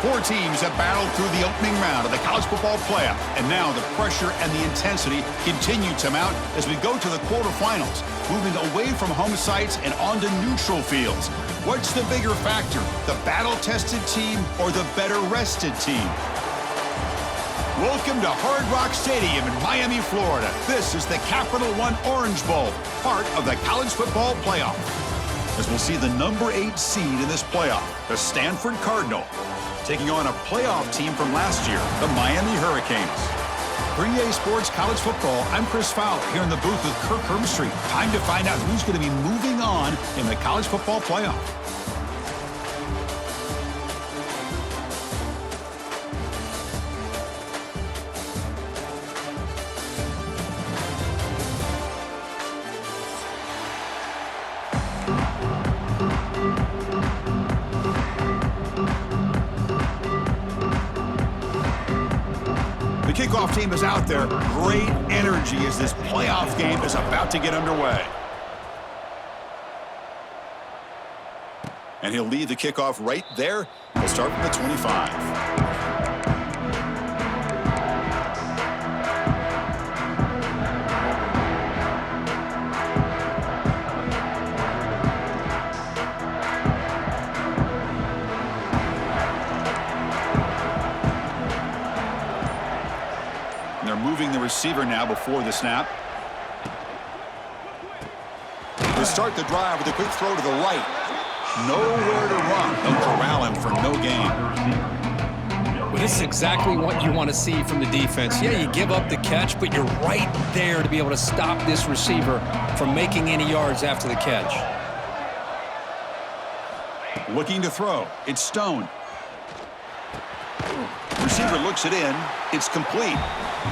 Four teams have battled through the opening round of the college football playoff, and now the pressure and the intensity continue to mount as we go to the quarterfinals, moving away from home sites and onto neutral fields. What's the bigger factor, the battle-tested team or the better-rested team? Welcome to Hard Rock Stadium in Miami, Florida. This is the Capital One Orange Bowl, part of the college football playoff. As we'll see the number 8 seed in this playoff, the Stanford Cardinal, taking on a playoff team from last year, the Miami Hurricanes. For EA Sports College Football, I'm Chris Fowler here in the booth with Kirk Herbstreit. Time to find out who's going to be moving on in the college football playoff. Kickoff team is out there. Great energy as this playoff game is about to get underway. And he'll lead the kickoff right there. He'll start from the 25. Moving the receiver now before the snap. To start the drive with a quick throw to the right. Nowhere to run. They'll corral him for no gain. Well, this is exactly what you want to see from the defense. Yeah, you give up the catch, but you're right there to be able to stop this receiver from making any yards after the catch. Looking to throw. It's Stone. Receiver looks it in. It's complete.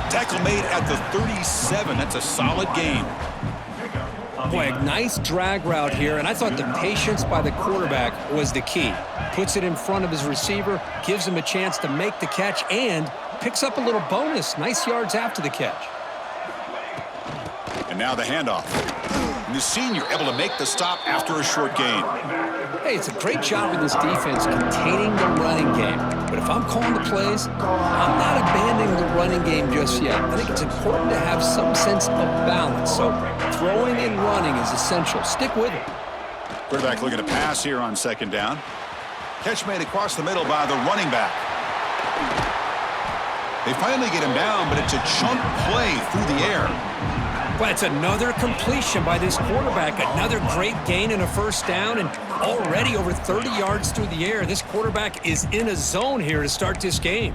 Tackle made at the 37. That's a solid gain. Boy, a nice drag route here, and I thought the patience by the quarterback was the key. Puts it in front of his receiver, gives him a chance to make the catch, and picks up a little bonus. Nice yards after the catch. And now the handoff. And the senior able to make the stop after a short gain. Hey, it's a great job of this defense containing the running game. But if I'm calling the plays, I'm not abandoning the running game just yet. I think it's important to have some sense of balance. So throwing and running is essential. Stick with it. Quarterback looking to pass here on second down. Catch made across the middle by the running back. They finally get him down, but it's a chunk play through the air. But it's another completion by this quarterback. Another great gain and a first down, and already over 30 yards through the air. This quarterback is in a zone here to start this game.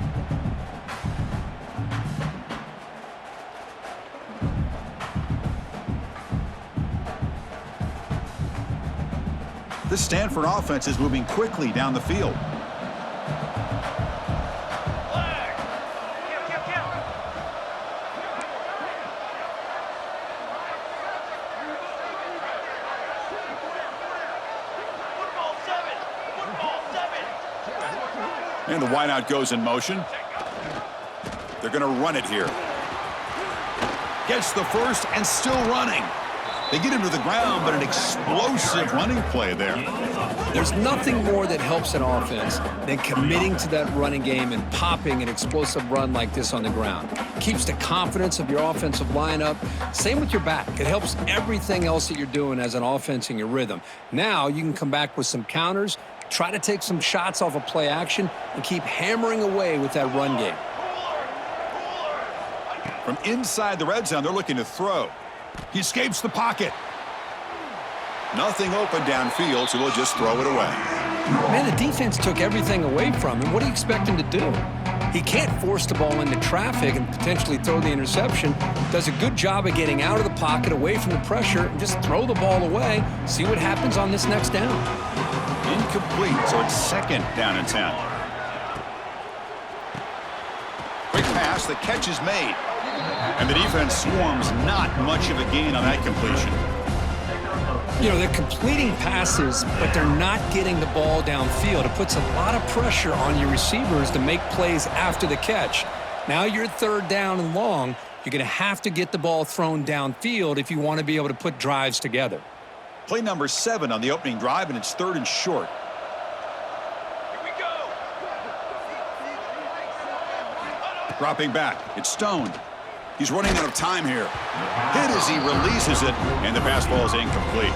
This Stanford offense is moving quickly down the field. And the wideout goes in motion. They're going to run it here. Gets the first and still running. They get him to the ground, but an explosive running play there. There's nothing more that helps an offense than committing to that running game and popping an explosive run like this on the ground. Keeps the confidence of your offensive lineup. Same with your back. It helps everything else that you're doing as an offense in your rhythm. Now you can come back with some counters, try to take some shots off of play action, and keep hammering away with that run game. From inside the red zone, they're looking to throw. He escapes the pocket. Nothing open downfield, so they'll just throw it away. Man, the defense took everything away from him. What do you expect him to do? He can't force the ball into traffic and potentially throw the interception. Does a good job of getting out of the pocket, away from the pressure, and just throw the ball away. See what happens on this next down. Incomplete, so it's second down and 10. Quick pass, the catch is made. And the defense swarms, not much of a gain on that completion. You know, they're completing passes, but they're not getting the ball downfield. It puts a lot of pressure on your receivers to make plays after the catch. Now you're third down and long. You're going to have to get the ball thrown downfield if you want to be able to put drives together. Play number 7 on the opening drive, and it's third and short. Here we go. Dropping back. It's Stone. He's running out of time here. Hit as he releases it, and the pass ball is incomplete.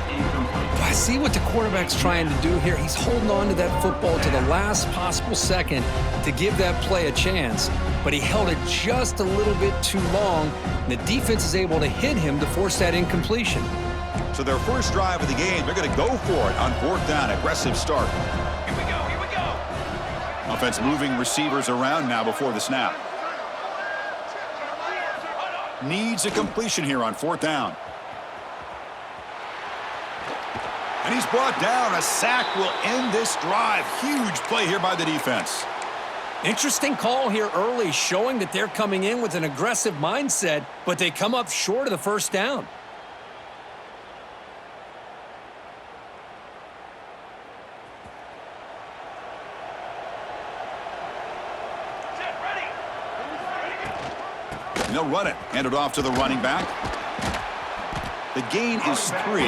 I see what the quarterback's trying to do here. He's holding on to that football to the last possible second to give that play a chance, but he held it just a little bit too long, and the defense is able to hit him to force that incompletion. So their first drive of the game, they're going to go for it on 4th down. Aggressive start. Here we go. Offense moving receivers around now before the snap. Needs a completion here on 4th down. And he's brought down. A sack will end this drive. Huge play here by the defense. Interesting call here early, showing that they're coming in with an aggressive mindset, but they come up short of the first down. And they'll run it. Hand it off to the running back. The gain is 3.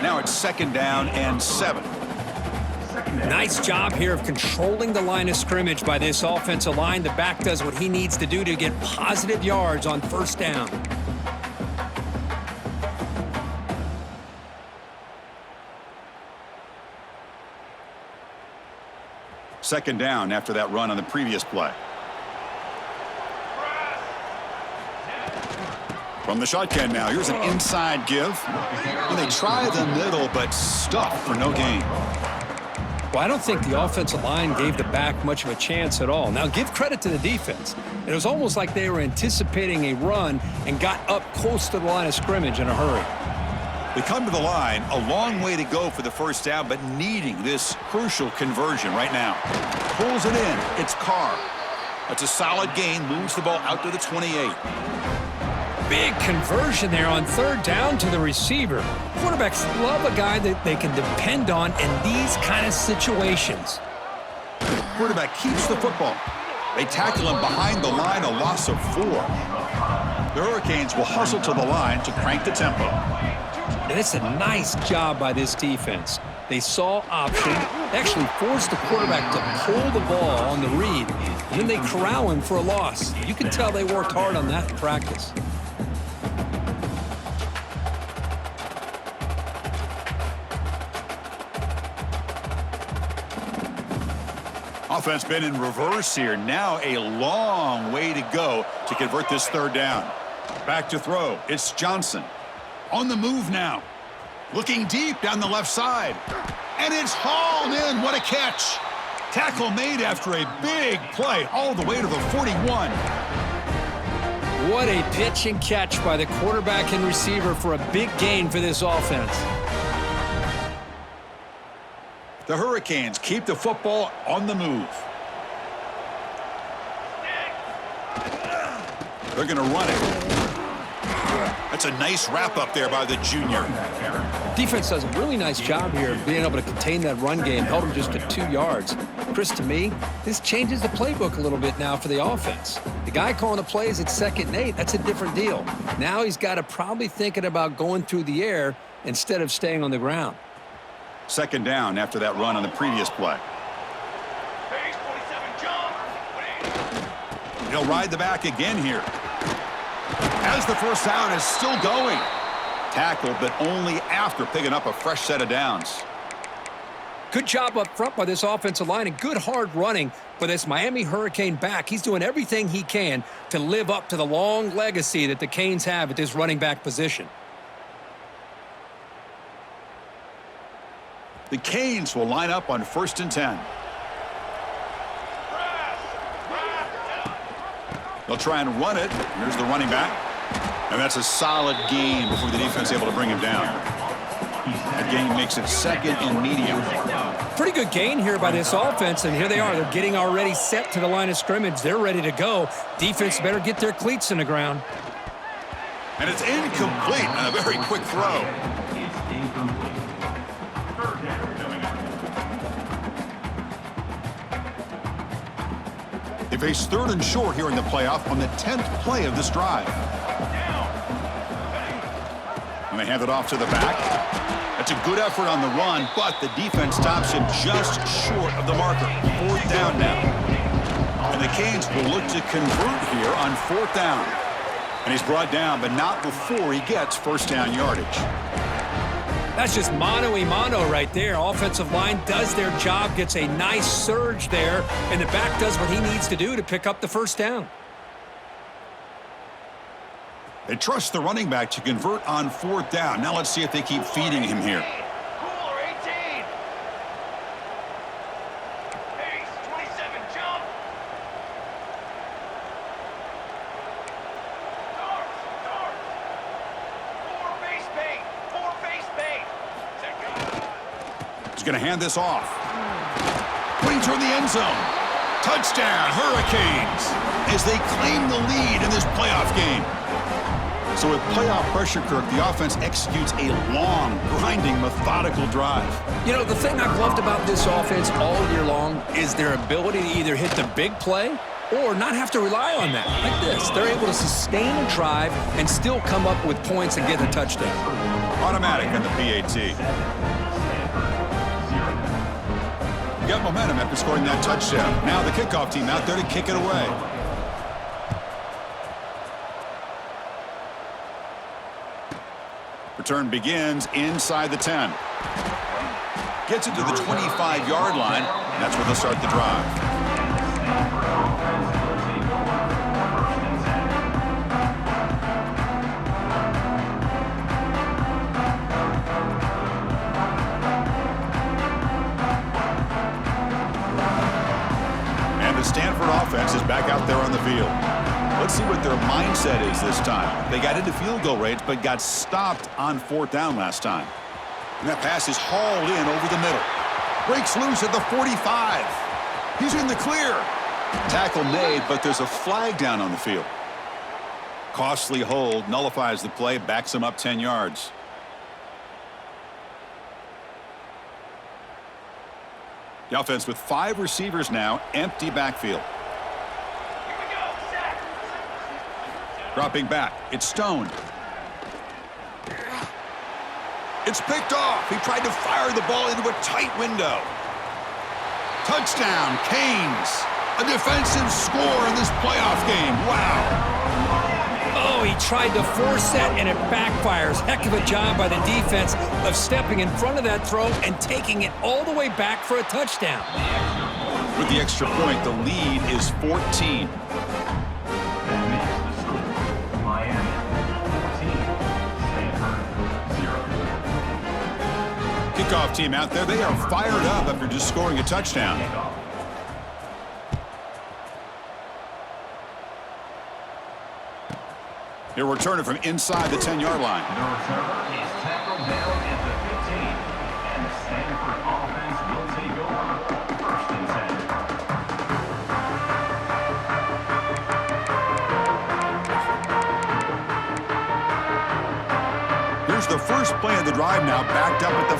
Now it's 2nd down and 7. Nice job here of controlling the line of scrimmage by this offensive line. The back does what he needs to do to get positive yards on 1st down. Second down after that run on the previous play. From the shotgun now, here's an inside give. And they try the middle, but stuffed for no gain. Well, I don't think the offensive line gave the back much of a chance at all. Now, give credit to the defense. It was almost like they were anticipating a run and got up close to the line of scrimmage in a hurry. They come to the line, a long way to go for the first down, but needing this crucial conversion right now. Pulls it in. It's Carr. That's a solid gain. Moves the ball out to the 28. Big conversion there on 3rd down to the receiver. Quarterbacks love a guy that they can depend on in these kind of situations. Quarterback keeps the football. They tackle him behind the line, a loss of 4. The Hurricanes will hustle to the line to crank the tempo. And it's a nice job by this defense. They saw option, actually forced the quarterback to pull the ball on the read, and then they corral him for a loss. You can tell they worked hard on that in practice. Offense been in reverse here. Now a long way to go to convert this 3rd down. Back to throw. It's Johnson. On the move now. Looking deep down the left side. And it's hauled in. What a catch. Tackle made after a big play all the way to the 41. What a pitch and catch by the quarterback and receiver for a big gain for this offense. The Hurricanes keep the football on the move. They're going to run it. That's a nice wrap up there by the junior. Defense does a really nice job here of being able to contain that run game, held him just to 2 yards. Chris, to me, this changes the playbook a little bit now for the offense. The guy calling the plays at 2nd and 8, that's a different deal. Now he's got to probably thinking about going through the air instead of staying on the ground. 2nd down after that run on the previous play. He'll ride the back again here. As the first down is still going. Tackled, but only after picking up a fresh set of downs. Good job up front by this offensive line and good hard running by this Miami Hurricane back. He's doing everything he can to live up to the long legacy that the Canes have at this running back position. The Canes will line up on 1st and 10. They'll try and run it. Here's the running back. And that's a solid gain before the defense is able to bring him down. That gain makes it 2nd and medium. Pretty good gain here by this offense, and here they are. They're getting already set to the line of scrimmage. They're ready to go. Defense better get their cleats in the ground. And it's incomplete on a very quick throw. They face 3rd and short here in the playoff on the 10th play of this drive. And they hand it off to the back. That's a good effort on the run, but the defense stops him just short of the marker. 4th down now. And the Canes will look to convert here on 4th down. And he's brought down, but not before he gets first down yardage. That's just mano-a-mano right there. Offensive line does their job, gets a nice surge there, and the back does what he needs to do to pick up the first down. They trust the running back to convert on 4th down. Now let's see if they keep feeding him here. Cooler 18. Pace 27, jump. Dart. 4 face paint. 4 face paint. He's going to hand this off. Putting toward the end zone. Touchdown, Hurricanes, as they claim the lead in this playoff game. So with playoff pressure, Kirk, the offense executes a long, grinding, methodical drive. You know, the thing I've loved about this offense all year long is their ability to either hit the big play or not have to rely on that. Like this, they're able to sustain a drive and still come up with points and get a touchdown. Automatic on the PAT. Got momentum after scoring that touchdown. Now the kickoff team out there to kick it away. Return begins inside the 10. Gets it to the 25-yard line, and that's where they'll start the drive. And the Stanford offense is back out there on the field. Let's see what their mindset is this time. They got into field goal range, but got stopped on 4th down last time. And that pass is hauled in over the middle. Breaks loose at the 45. He's in the clear. Tackle made, but there's a flag down on the field. Costly hold, nullifies the play, backs him up 10 yards. The offense with 5 receivers now, empty backfield. Dropping back, it's Stone. It's picked off. He tried to fire the ball into a tight window. Touchdown, Canes. A defensive score in this playoff game. Wow. Oh, he tried to force that, and it backfires. Heck of a job by the defense of stepping in front of that throw and taking it all the way back for a touchdown. With the extra point, the lead is 14. Kickoff team out there. They are fired up after just scoring a touchdown. He'll return it from inside the 10-yard line. The returner is tackled down at the 15, and the Stanford offense will take over first and 10. Here's the first play of the drive now, backed up at the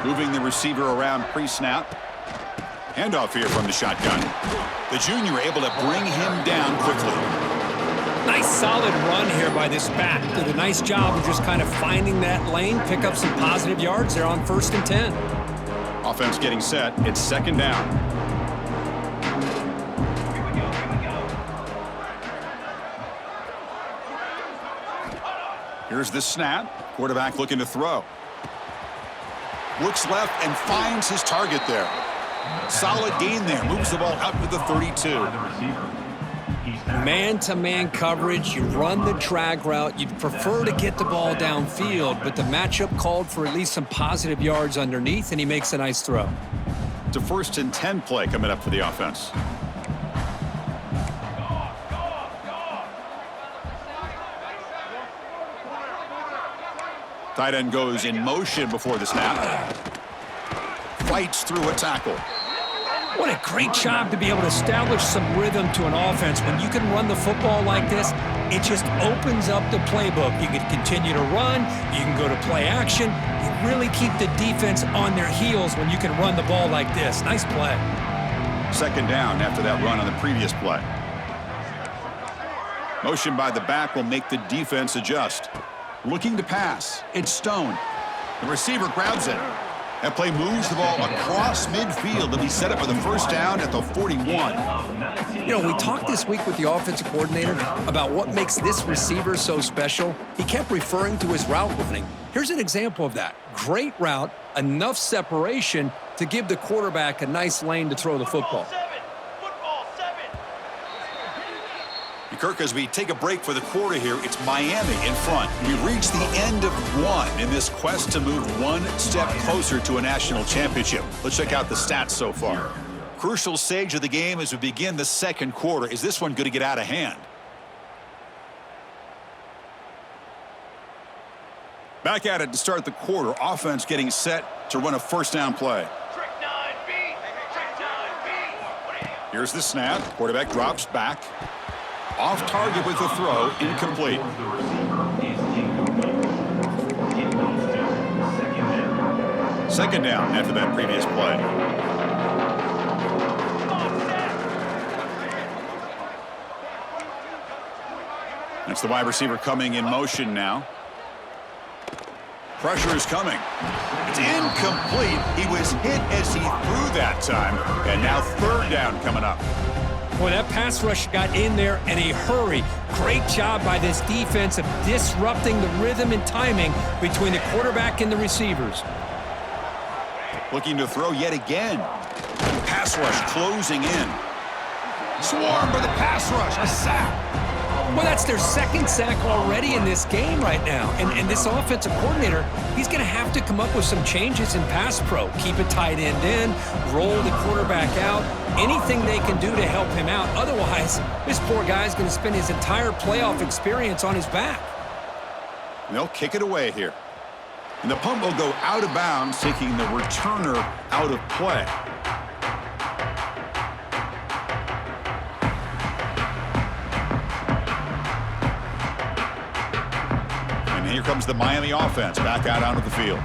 15. Moving the receiver around pre-snap. Handoff here from the shotgun. The junior able to bring him down quickly. Nice solid run here by this back. Did a nice job of just kind of finding that lane, pick up some positive yards there on 1st and 10. Offense getting set. It's 2nd down. Here's the snap. Quarterback looking to throw. Looks left and finds his target there. Solid gain there. Moves the ball up to the 32. Man-to-man coverage. You run the drag route. You'd prefer to get the ball downfield, but the matchup called for at least some positive yards underneath, and he makes a nice throw. It's a 1st and 10 play coming up for the offense. Tight end goes in motion before the snap. Fights through a tackle. What a great job to be able to establish some rhythm to an offense. When you can run the football like this, it just opens up the playbook. You can continue to run. You can go to play action. You really keep the defense on their heels when you can run the ball like this. Nice play. 2nd down after that run on the previous play. Motion by the back will make the defense adjust. Looking to pass. It's Stone. The receiver grabs it. That play moves the ball across midfield to be set up for the first down at the 41. You know, we talked this week with the offensive coordinator about what makes this receiver so special. He kept referring to his route running. Here's an example of that. Great route, enough separation to give the quarterback a nice lane to throw the football. Kirk, as we take a break for the quarter here, it's Miami in front. We've reached the end of one in this quest to move one step closer to a national championship. Let's check out the stats so far. Crucial stage of the game as we begin the second quarter. Is this one going to get out of hand? Back at it to start the quarter. Offense getting set to run a first down play. Here's the snap. Quarterback drops back. Off target with the throw, incomplete. Second down after that previous play. That's the wide receiver coming in motion now. Pressure is coming. It's incomplete. He was hit as he threw that time. And now third down coming up. Boy, that pass rush got in there in a hurry. Great job by this defense of disrupting the rhythm and timing between the quarterback and the receivers. Looking to throw yet again. Pass rush closing in. Swarmed by the pass rush. A sack. Well, that's their second sack already in this game right now. And this offensive coordinator, he's going to have to come up with some changes in pass pro. Keep a tight end in, roll the quarterback out, anything they can do to help him out. Otherwise, this poor guy's going to spend his entire playoff experience on his back. And they'll kick it away here. And the punt will go out of bounds, taking the returner out of play. Here comes the Miami offense back out onto the field.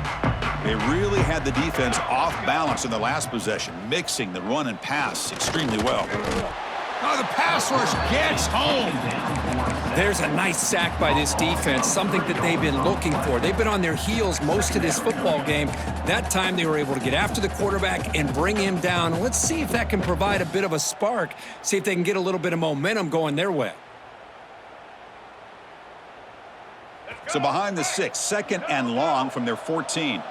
They really had the defense off balance in the last possession, mixing the run and pass extremely well. Oh, the pass rush gets home. There's a nice sack by this defense, something that they've been looking for. They've been on their heels most of this football game. That time they were able to get after the quarterback and bring him down. Let's see if that can provide a bit of a spark, see if they can get a little bit of momentum going their way. So behind the 6, second and long from their 14.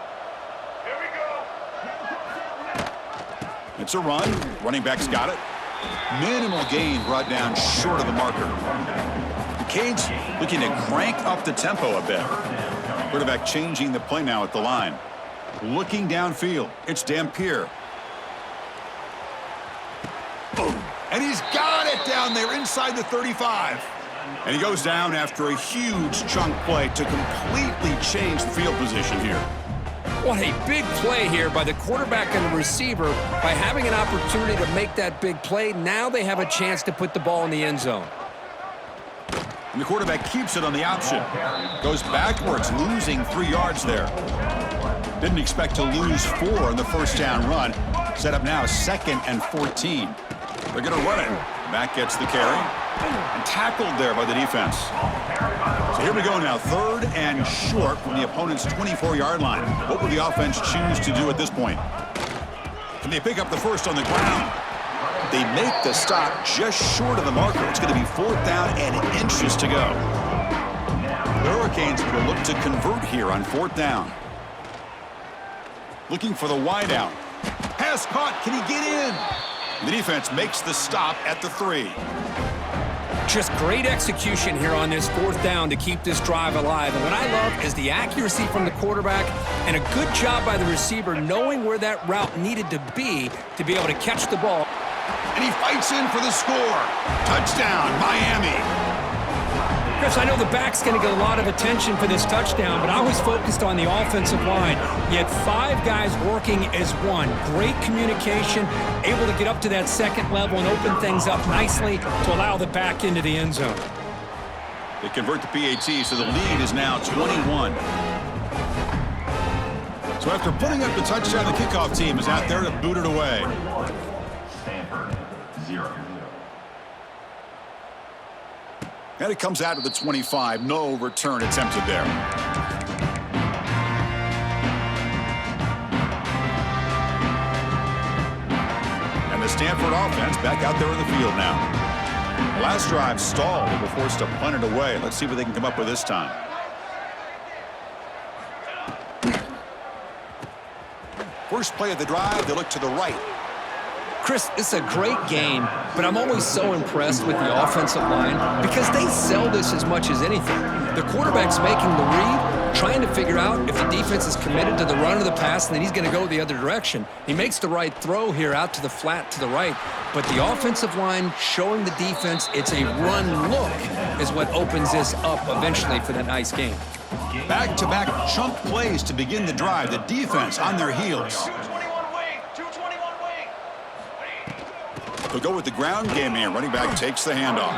It's a run. Running back's got it. Minimal gain brought down short of the marker. The Canes looking to crank up the tempo a bit. Quarterback changing the play now at the line. Looking downfield. It's Dampier. Boom. And he's got it down there inside the 35. And he goes down after a huge chunk play to completely change the field position here. What a big play here by the quarterback and the receiver. By having an opportunity to make that big play, now they have a chance to put the ball in the end zone. And the quarterback keeps it on the option. Goes backwards, losing 3 yards there. Didn't expect to lose 4 on the first down run. Set up now 2nd and 14. They're going to run it. Back gets the carry. And tackled there by the defense. So here we go now, 3rd and short from the opponent's 24-yard line. What will the offense choose to do at this point? Can they pick up the first on the ground? They make the stop just short of the marker. It's going to be 4th down and inches to go. The Hurricanes will look to convert here on 4th down. Looking for the wide out. Pass caught. Can he get in? The defense makes the stop at the 3. Just great execution here on this 4th down to keep this drive alive. And what I love is the accuracy from the quarterback and a good job by the receiver knowing where that route needed to be able to catch the ball. And he fights in for the score. Touchdown, Miami. Chris, I know the back's going to get a lot of attention for this touchdown, but I was focused on the offensive line. You had 5 guys working as one. Great communication, able to get up to that second level and open things up nicely to allow the back into the end zone. They convert the PAT, so the lead is now 21. So after putting up the touchdown, the kickoff team is out there to boot it away. Stanford, 0. And it comes out to the 25. No return attempted there. Stanford offense back out there in the field now. Last drive stalled. They were forced to punt it away. Let's see what they can come up with this time. First play of the drive, they look to the right. Chris, it's a great game, but I'm always so impressed with the offensive line because they sell this as much as anything. The quarterback's making the read, trying to figure out if the defense is committed to the run or the pass, and then he's going to go the other direction. He makes the right throw here out to the flat to the right, but the offensive line showing the defense it's a run look is what opens this up eventually for that nice game. Back-to-back chunk plays to begin the drive. The defense on their heels. They'll go with the ground game here. Running back takes the handoff.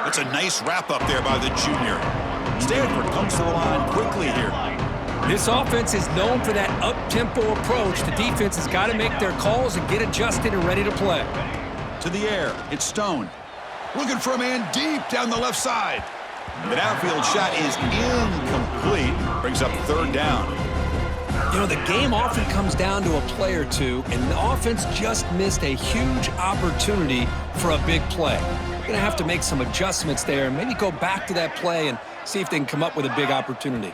That's a nice wrap-up there by the junior. Stanford comes to the line quickly here. This offense is known for that up-tempo approach. The defense has got to make their calls and get adjusted and ready to play. To the air, it's Stone. Looking for a man deep down the left side. The downfield shot is incomplete. Brings up third down. You know, the game often comes down to a play or two, and the offense just missed a huge opportunity for a big play. They're going to have to make some adjustments there and maybe go back to that play and see if they can come up with a big opportunity.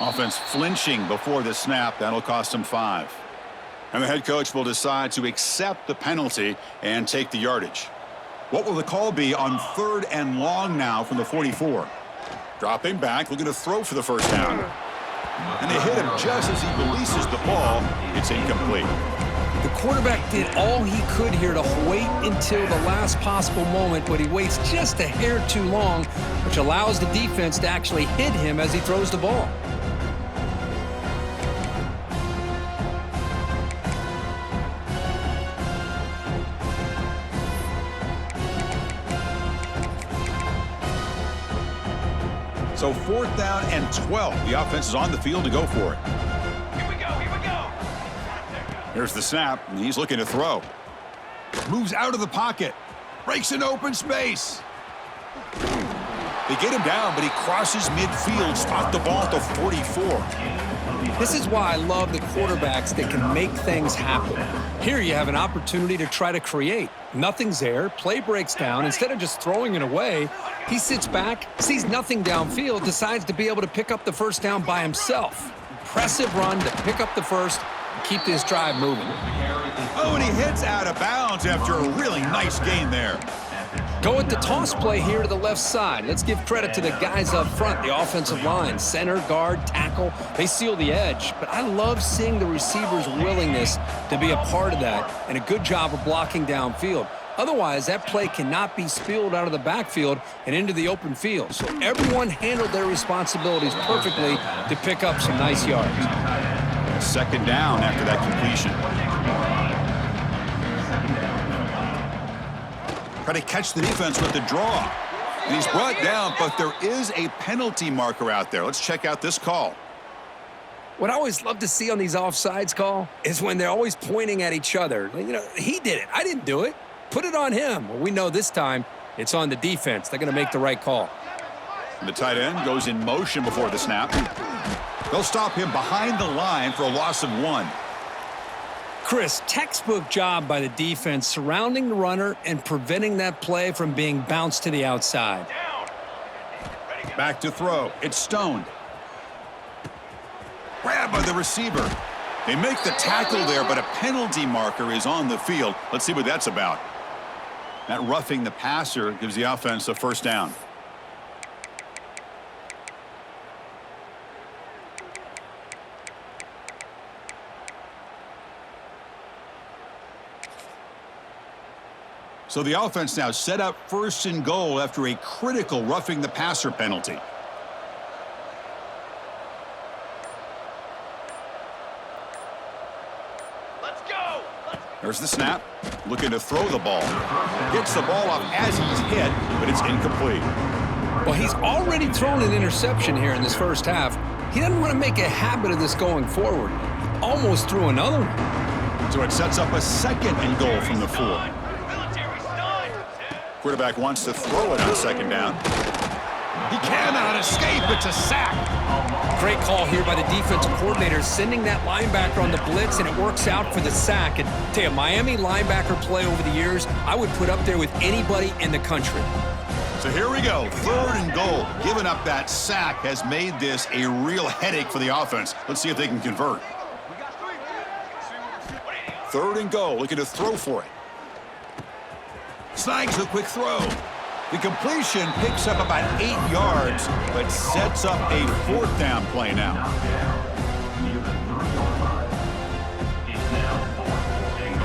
Offense flinching before the snap. That'll cost them 5. And the head coach will decide to accept the penalty and take the yardage. What will the call be on 3rd and long now from the 44? Dropping back, looking to throw for the first down. And they hit him just as he releases the ball. It's incomplete. The quarterback did all he could here to wait until the last possible moment, but he waits just a hair too long, which allows the defense to actually hit him as he throws the ball. So 4th down and 12. The offense is on the field to go for it. Here we go. Here's the snap, and he's looking to throw. Moves out of the pocket. Breaks an open space. They get him down, but he crosses midfield. Spot the ball at the 44. This is why I love the quarterbacks that can make things happen. Here you have an opportunity to try to create. Nothing's there. Play breaks down. Instead of just throwing it away, he sits back, sees nothing downfield, decides to be able to pick up the first down by himself. Impressive run to pick up the first and keep this drive moving. Oh, and he hits out of bounds after a really nice gain there. Go with the toss play here to the left side. Let's give credit to the guys up front, the offensive line, center, guard, tackle. They seal the edge. But I love seeing the receivers' willingness to be a part of that and a good job of blocking downfield. Otherwise, that play cannot be spilled out of the backfield and into the open field. So everyone handled their responsibilities perfectly to pick up some nice yards. 2nd down after that completion. Try to catch the defense with the draw. And he's brought down, but there is a penalty marker out there. Let's check out this call. What I always love to see on these offsides call is when they're always pointing at each other. You know, he did it. I didn't do it. Put it on him. Well, we know this time it's on the defense. They're going to make the right call. And the tight end goes in motion before the snap. They'll stop him behind the line for a loss of 1. Chris, textbook job by the defense surrounding the runner and preventing that play from being bounced to the outside. Back to throw. It's Stone. Grabbed by the receiver. They make the tackle there, but a penalty marker is on the field. Let's see what that's about. That roughing the passer gives the offense a first down. So the offense now set up 1st and goal after a critical roughing the passer penalty. Let's go. There's the snap. Looking to throw the ball. Gets the ball up as he's hit, but it's incomplete. Well, he's already thrown an interception here in this first half. He doesn't want to make a habit of this going forward. Almost threw another one. So it sets up a 2nd and goal from the 4. Quarterback wants to throw it on 2nd down. He cannot escape. It's a sack. Great call here by the defensive coordinator, sending that linebacker on the blitz, and it works out for the sack. And tell you, Miami linebacker play over the years, I would put up there with anybody in the country. So here we go, 3rd and goal. Giving up that sack has made this a real headache for the offense. Let's see if they can convert. 3rd and goal, looking to throw for it. Snags a quick throw. The completion picks up about 8 yards, but sets up a 4th down play now. Near the 30-yard line. It's now 4th and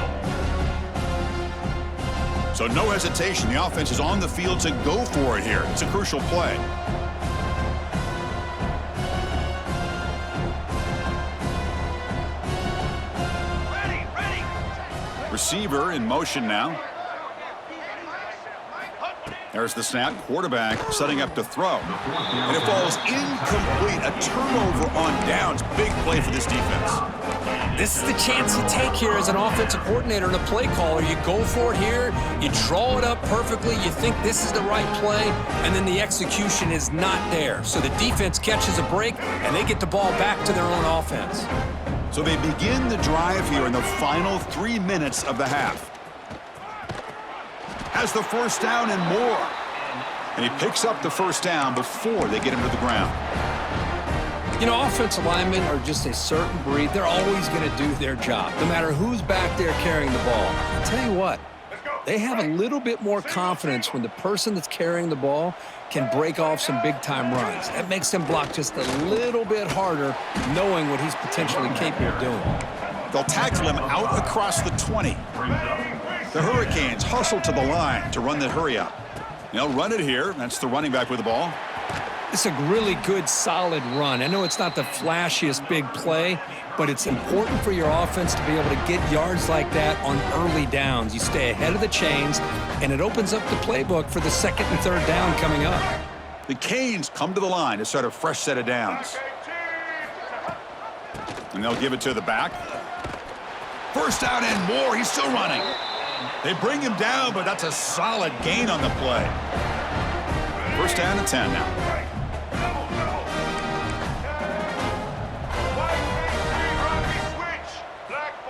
goal. So no hesitation. The offense is on the field to go for it here. It's a crucial play. Receiver in motion now. There's the snap. Quarterback setting up to throw. And it falls incomplete. A turnover on downs. Big play for this defense. This is the chance you take here as an offensive coordinator and a play caller. You go for it here. You draw it up perfectly. You think this is the right play, and then the execution is not there. So the defense catches a break, and they get the ball back to their own offense. So they begin the drive here in the final 3 minutes of the half. Has the first down and more. And he picks up the first down before they get him to the ground. You know, offensive linemen are just a certain breed. They're always going to do their job, no matter who's back there carrying the ball. I'll tell you what, they have a little bit more confidence when the person that's carrying the ball can break off some big-time runs. That makes them block just a little bit harder, knowing what he's potentially capable of doing. They'll tackle him out across the 20. The Hurricanes hustle to the line to run the hurry up. They'll run it here. That's the running back with the ball. It's a really good, solid run. I know it's not the flashiest big play, but it's important for your offense to be able to get yards like that on early downs. You stay ahead of the chains, and it opens up the playbook for the 2nd and 3rd down coming up. The Canes come to the line to start a fresh set of downs. And they'll give it to the back. First down and more. He's still running. They bring him down, but that's a solid gain on the play. First down and 10 now.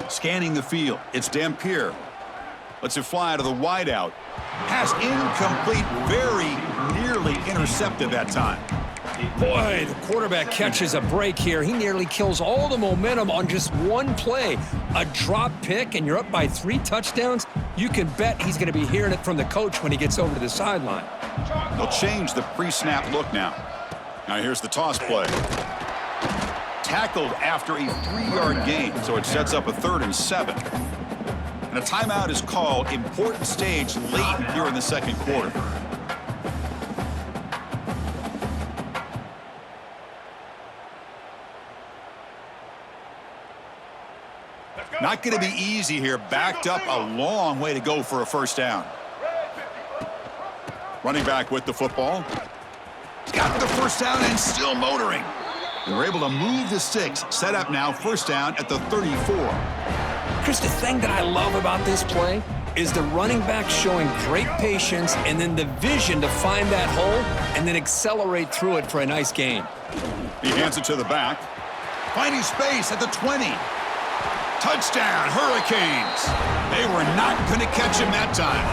Scanning the field. It's Dampier. Lets it fly to the wideout. Pass incomplete. Very nearly intercepted that time. Boy, the quarterback catches a break here. He nearly kills all the momentum on just one play. A drop pick, and you're up by 3 touchdowns. You can bet he's going to be hearing it from the coach when he gets over to the sideline. They'll change the pre-snap look now. Now here's the toss play. Tackled after a 3-yard gain, so it sets up a 3rd and 7. And a timeout is called. Important stage late here in the 2nd quarter. Not going to be easy here. Backed up a long way to go for a first down. Running back with the football. Got the first down and still motoring. And we're able to move the sticks. Set up now, first down at the 34. Chris, the thing that I love about this play is the running back showing great patience and then the vision to find that hole and then accelerate through it for a nice gain. He hands it to the back. Finding space at the 20. Touchdown, Hurricanes. They were not going to catch him that time.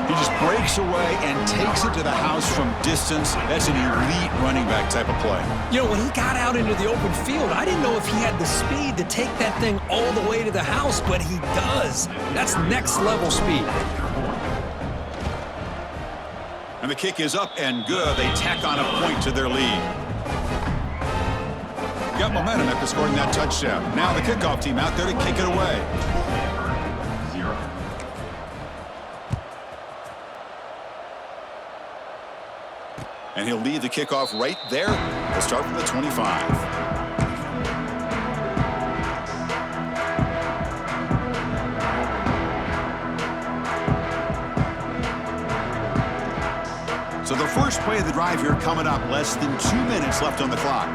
He just breaks away and takes it to the house from distance. That's an elite running back type of play. You know, when he got out into the open field, I didn't know if he had the speed to take that thing all the way to the house, but he does. That's next level speed. And the kick is up and good. They tack on a point to their lead. Got momentum after scoring that touchdown. Now the kickoff team out there to kick it away. And he'll lead the kickoff right there. They'll start from the 25. So the first play of the drive here coming up. Less than 2 minutes left on the clock.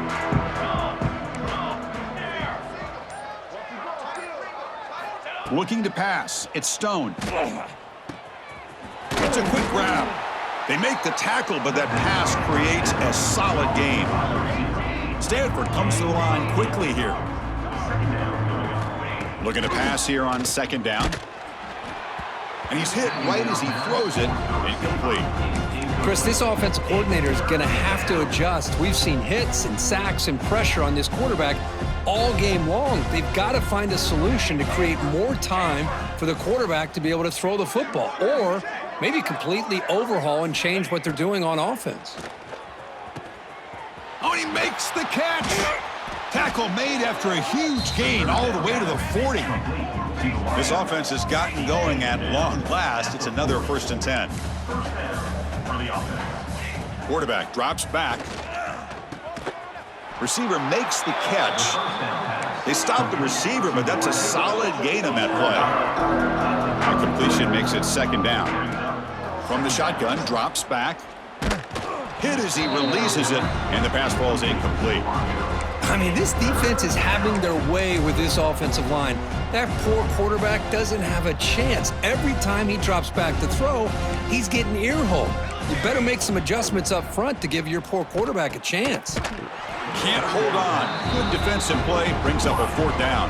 Looking to pass. It's Stone. It's a quick grab. They make the tackle, but that pass creates a solid gain. Stanford comes to the line quickly here. Looking to pass here on second down. And he's hit right as he throws it. Incomplete. Chris, this offensive coordinator is going to have to adjust. We've seen hits and sacks and pressure on this quarterback all game long. They've got to find a solution to create more time for the quarterback to be able to throw the football, or maybe completely overhaul and change what they're doing on offense. Oh, he makes the catch. Tackle made after a huge gain all the way to the 40. This offense has gotten going at long last. It's another 1st and 10. Quarterback drops back. Receiver makes the catch. They stopped the receiver, but that's a solid gain on that play. A completion makes it second down. From the shotgun, drops back. Hit as he releases it, and the pass ball is incomplete. I mean, this defense is having their way with this offensive line. That poor quarterback doesn't have a chance. Every time he drops back to throw, he's getting ear-holed. You better make some adjustments up front to give your poor quarterback a chance. Can't hold on. Good defensive play brings up a 4th down.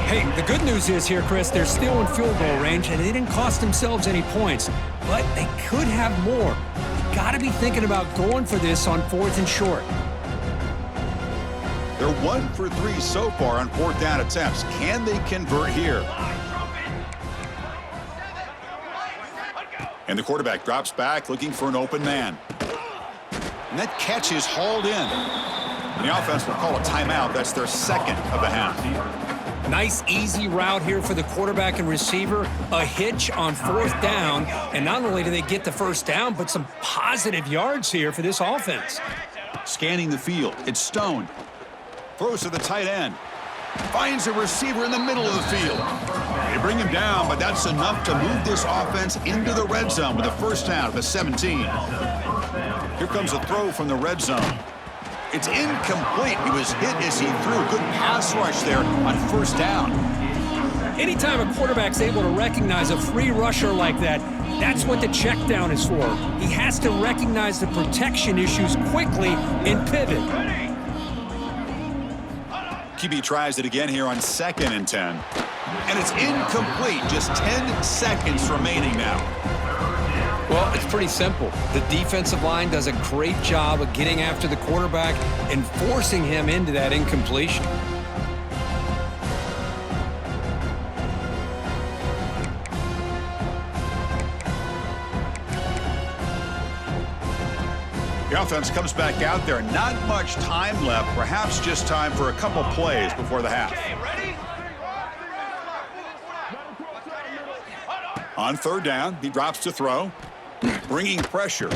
Hey, the good news is here, Chris, they're still in field goal range, and they didn't cost themselves any points. But they could have more. You got to be thinking about going for this on 4th and short. They're 1 for 3 so far on 4th down attempts. Can they convert here? And the quarterback drops back looking for an open man. And that catch is hauled in. And the offense will call a timeout. That's their 2nd of the half. Nice, easy route here for the quarterback and receiver. A hitch on 4th down. And not only do they get the 1st down, but some positive yards here for this offense. Scanning the field. It's Stone. Throws to the tight end. Finds a receiver in the middle of the field. They bring him down, but that's enough to move this offense into the red zone with a 1st down at the 17. Here comes a throw from the red zone. It's incomplete. He was hit as he threw. Good pass rush there on 1st down. Anytime a quarterback's able to recognize a free rusher like that, that's what the check down is for. He has to recognize the protection issues quickly and pivot. QB tries it again here on 2nd and 10. And it's incomplete. Just 10 seconds remaining now. Well, it's pretty simple. The defensive line does a great job of getting after the quarterback and forcing him into that incompletion. The offense comes back out there. Not much time left. Perhaps just time for a couple plays before the half. On 3rd down, he drops to throw, bringing pressure.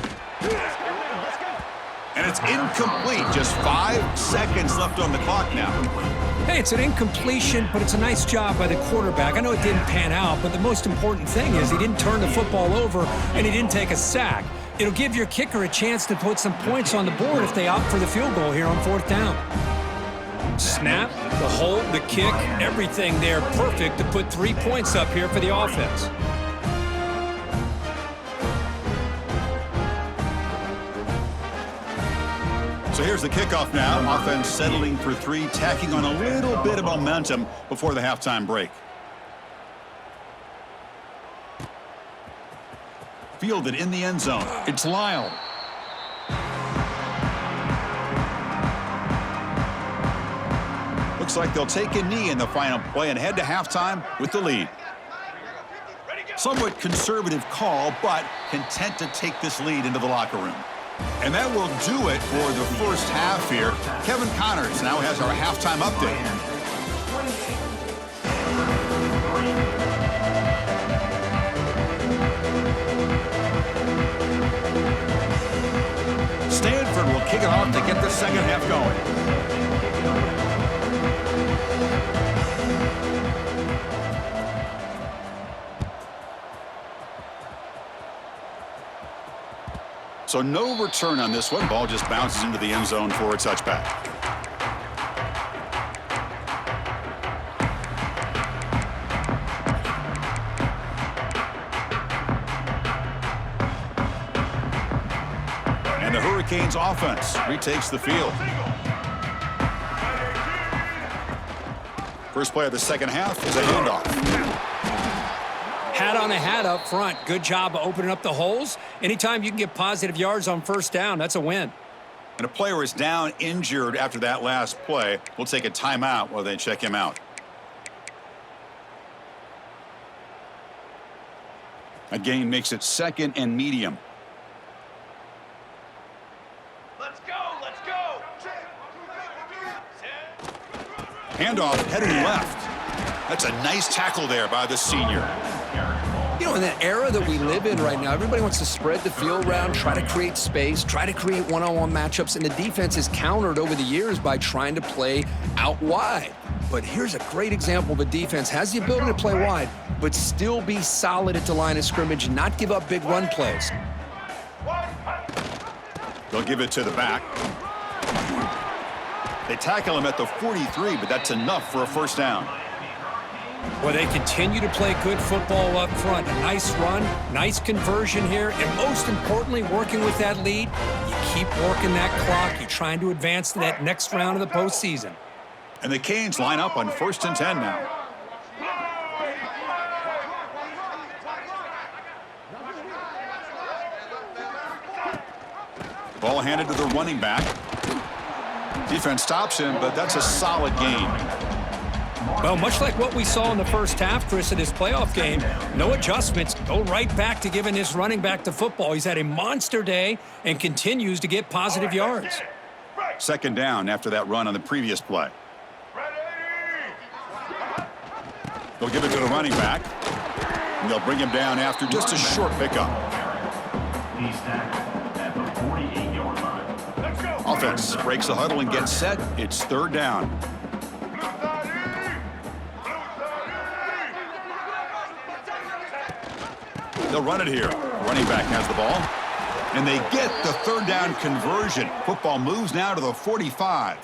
And it's incomplete. Just 5 seconds left on the clock now. Hey, it's an incompletion, but it's a nice job by the quarterback. I know it didn't pan out, but the most important thing is he didn't turn the football over and he didn't take a sack. It'll give your kicker a chance to put some points on the board if they opt for the field goal here on 4th down. Snap, the hold, the kick, everything there perfect to put 3 points up here for the offense. So here's the kickoff now. Offense settling for 3, tacking on a little bit of momentum before the halftime break. Fielded in the end zone. It's Lyle. Looks like they'll take a knee in the final play and head to halftime with the lead. Somewhat conservative call, but content to take this lead into the locker room. And that will do it for the 1st half here. Kevin Connors now has our halftime update. Stanford will kick it off to get the 2nd half going. So no return on this one. Ball just bounces into the end zone for a touchback. And the Hurricanes offense retakes the field. First play of the second half is a handoff. Hat on a hat up front. Good job of opening up the holes. Anytime you can get positive yards on first down, that's a win. And a player is down injured after that last play. We'll take a timeout while they check him out. A gain makes it 2nd and medium. Let's go, let's go. Handoff heading left. That's a nice tackle there by the senior. You know, in that era that we live in right now, everybody wants to spread the field around, try to create space, try to create one-on-one matchups, and the defense is countered over the years by trying to play out wide. But here's a great example of a defense has the ability to play wide, but still be solid at the line of scrimmage and not give up big run plays. They'll give it to the back. They tackle him at the 43, but that's enough for a first down. Well, they continue to play good football up front. A nice run, nice conversion here, and most importantly, working with that lead, you keep working that clock. You're trying to advance to that next round of the postseason. And the Canes line up on 1st and 10 now. Ball handed to the running back. Defense stops him, but that's a solid gain. Well, much like what we saw in the first half, Chris, in his playoff game, no adjustments. Go right back to giving his running back the football. He's had a monster day and continues to get positive yards. 2nd down after that run on the previous play. They'll give it to the running back. And they'll bring him down after just a short pickup. He's tackled at the 48-yard line. Offense breaks the huddle and gets set. It's 3rd down. They'll run it here. Running back has the ball. And they get the 3rd down conversion. Football moves now to the 45.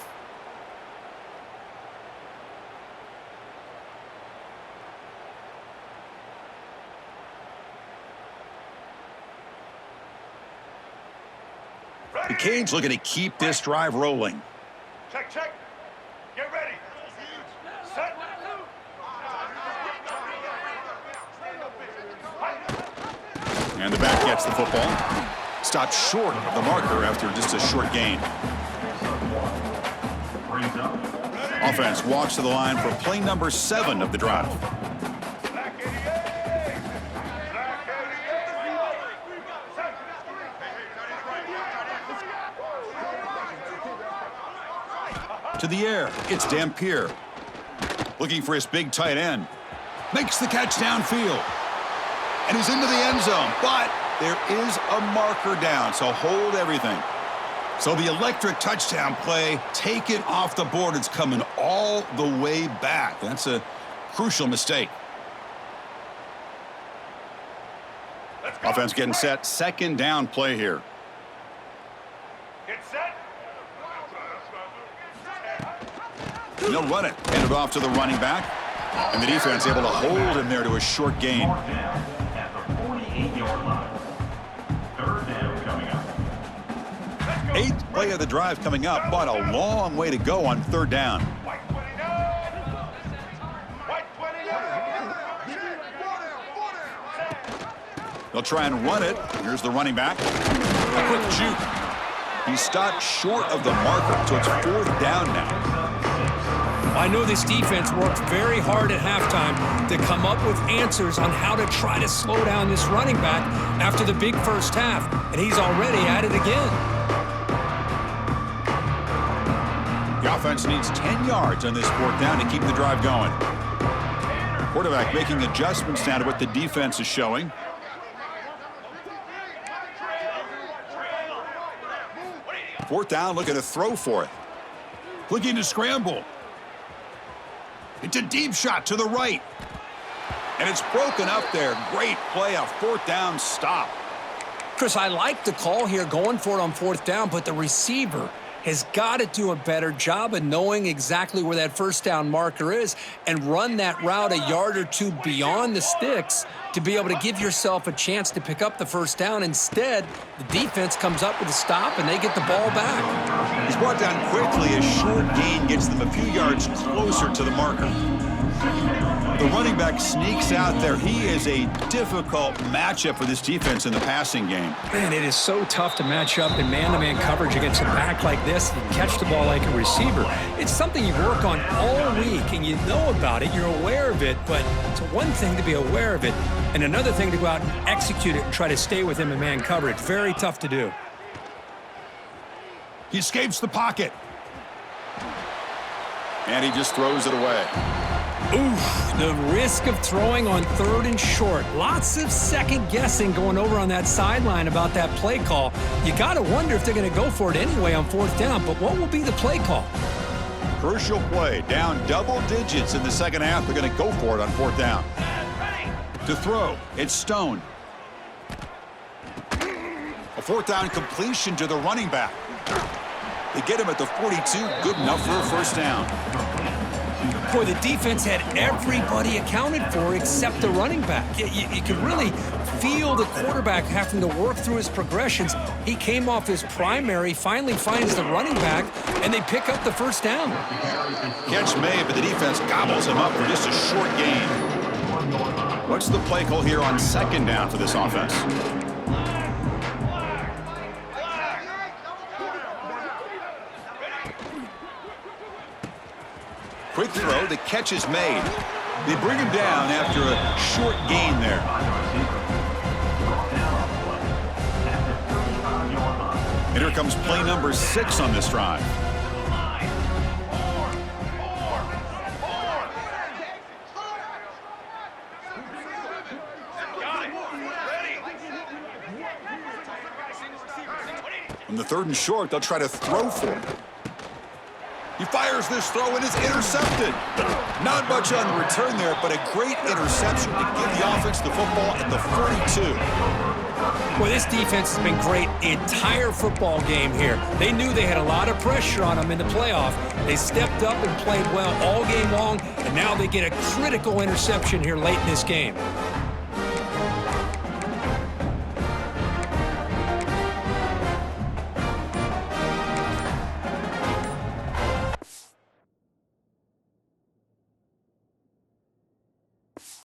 The Canes looking to keep this drive rolling. Check, check. Get ready. Set. And the back gets the football. Stopped short of the marker after just a short gain. Brings up. Offense walks to the line for play number 7 of the drive. Black 88. Black 88. To the air, it's Dampier. Looking for his big tight end. Makes the catch downfield. And he's into the end zone, but there is a marker down, so hold everything. So the electric touchdown play, taken off the board. It's coming all the way back. That's a crucial mistake. Offense getting set. 2nd down play here. Get set. And they'll run it. Hand it off to the running back. And the defense able to hold him there to a short gain. Mark down at the 48-yard line. 3rd down coming up. 8th play of the drive coming up, but a long way to go on 3rd down. White 29. White 29. They'll try and run it. Here's the running back. A quick juke. He stopped short of the marker, so it's 4th down now. I know this defense worked very hard at halftime to come up with answers on how to try to slow down this running back after the big first half, and he's already at it again. The offense needs 10 yards on this 4th down to keep the drive going. Quarterback making adjustments now to what the defense is showing. Fourth down, looking to throw for it. Looking to scramble. It's a deep shot to the right. And it's broken up there. Great play, a 4th down stop. Chris, I like the call here going for it on 4th down, but the receiver has got to do a better job of knowing exactly where that 1st down marker is and run that route a yard or two beyond the sticks to be able to give yourself a chance to pick up the first down. Instead, the defense comes up with a stop, and they get the ball back. He's brought down quickly. A short gain gets them a few yards closer to the marker. The running back sneaks out there. He is a difficult matchup for this defense in the passing game. Man, it is so tough to match up in man-to-man coverage against a back like this and catch the ball like a receiver. It's something you work on all week, and you know about it. You're aware of it, but it's one thing to be aware of it and another thing to go out and execute it and try to stay with him in man coverage. Very tough to do. He escapes the pocket. And he just throws it away. Oof, the risk of throwing on 3rd and short. Lots of second guessing going over on that sideline about that play call. You got to wonder if they're going to go for it anyway on 4th down, but what will be the play call? Crucial play. Down double digits in the second half. They're going to go for it on 4th down. To throw, it's Stone. A 4th down completion to the running back. They get him at the 42. Good enough for a first down. Boy, the defense had everybody accounted for except the running back. You could really feel the quarterback having to work through his progressions. He came off his primary, finally finds the running back, and they pick up the first down. Catch made, but the defense gobbles him up for just a short gain. What's the play call here on 2nd down for this offense? Quick throw, the catch is made. They bring him down after a short gain there. And here comes play number 6 on this drive. On the 3rd and short, they'll try to throw for it. He fires this throw and is intercepted. Not much on the return there, but a great interception to give the offense the football at the 42. Well, this defense has been great the entire football game here. They knew they had a lot of pressure on them in the playoff. They stepped up and played well all game long, and now they get a critical interception here late in this game.